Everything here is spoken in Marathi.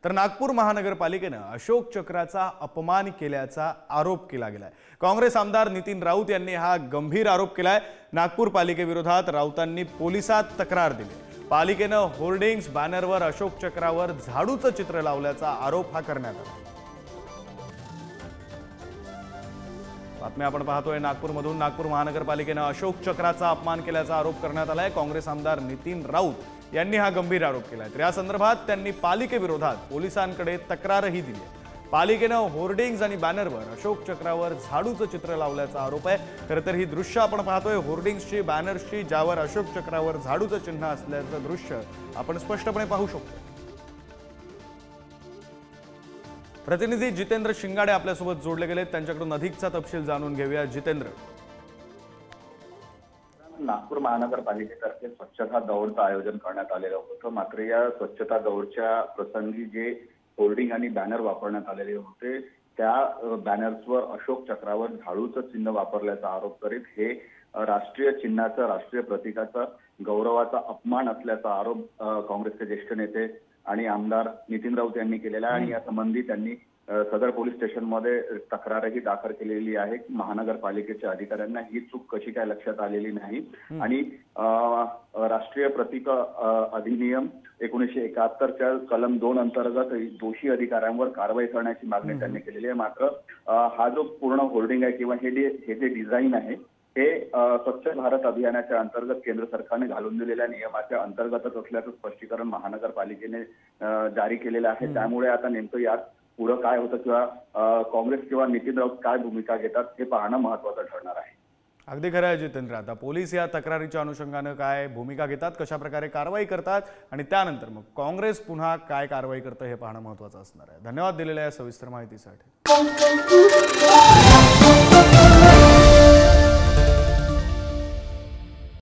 तर नागपूर महानगरपालिकेने अशोक चक्राचा अपमान केल्याचा आरोप केला गेलाय। काँग्रेस आमदार नितीन राऊत यांनी हा गंभीर आरोप केलाय। नागपूर पालिकेविरोधात राऊतांनी पोलिसात तक्रार दिली। पालिकेने होर्डिंग्स बॅनरवर अशोक चक्रावर झाडूचं चित्र लावल्याचा आरोप हा करण्यात आला। बातमी आपण पाहतोय नागपूरमधून। नागपूर महानगरपालिकेने अशोक चक्राचा अपमान केल्याचा आरोप करण्यात आलाय। काँग्रेस आमदार नितीन राऊत यांनी हा गंभीर आरोप केलाय। तर या संदर्भात त्यांनी पालिकेविरोधात पोलिसांकडे तक्रारही दिली आहे। पालिकेने होर्डिंग्स आणि बॅनरवर अशोक चक्रावर झाडूचं चित्र लावल्याचा आरोप आहे। खरं तर ही दृश्य आपण पाहतोय होर्डिंग्सची, बॅनर्सची, ज्यावर अशोक चक्रावर झाडूचं चिन्ह असल्याचं दृश्य आपण स्पष्टपणे पाहू शकतो। प्रतिनिधी जितेंद्र शिंगाडे आपल्यासोबत जोडले गेले, त्यांच्याकडून अधिकचा तपशील जाणून घेऊया। जितेंद्र, नागपूर महानगरपालिकेतर्फे स्वच्छता दौडचं आयोजन करण्यात आलेलं होतं। मात्र या स्वच्छता दौडच्या प्रसंगी जे होर्डिंग आणि बॅनर वापरण्यात आलेले होते त्या बॅनर्सवर अशोक चक्रावर झाडूचं चिन्ह वापरल्याचा आरोप करीत हे राष्ट्रीय चिन्हाचं, राष्ट्रीय प्रतीकाचा गौरवाचा अपमान असल्याचा आरोप काँग्रेसचे ज्येष्ठ नेते आणि आमदार नितीन राऊत यांनी केलेला आहे। आणि या संबंधी त्यांनी सदर पोलीस स्टेशनमध्ये तक्रारही दाखल केलेली आहे। महानगरपालिकेच्या अधिकाऱ्यांना ही चूक कशी काय लक्षात आलेली नाही आणि राष्ट्रीय प्रतीक अधिनियम 1971च्या कलम 2 अंतर्गत दोषी अधिकाऱ्यांवर कारवाई करण्याची मागणी त्यांनी केलेली आहे। मात्र हा जो पूर्ण होर्डिंग आहे किंवा हे जे डिझाईन आहे हे स्वच्छ भारत अभियानाच्या अंतर्गत केंद्र सरकारने घालून दिलेल्या नियमाच्या अंतर्गतच असल्याचं स्पष्टीकरण महानगरपालिकेने जारी केलेलं आहे। त्यामुळे आता नेमकं यात पुढे काय होतं किंवा काँग्रेस किंवा नितीन राऊत काय भूमिका घेतात हे पाहणं महत्त्वाचं ठरणार आहे। अगदी खरं आहे जितेंद्र। आता पोलीस या तक्रारीच्या अनुषंगाने काय भूमिका घेतात, कशा प्रकारे कारवाई करतात आणि त्यानंतर मग काँग्रेस पुन्हा काय कारवाई करतं हे पाहणं महत्त्वाचं असणार आहे। धन्यवाद दिलेल्या या सविस्तर माहितीसाठी।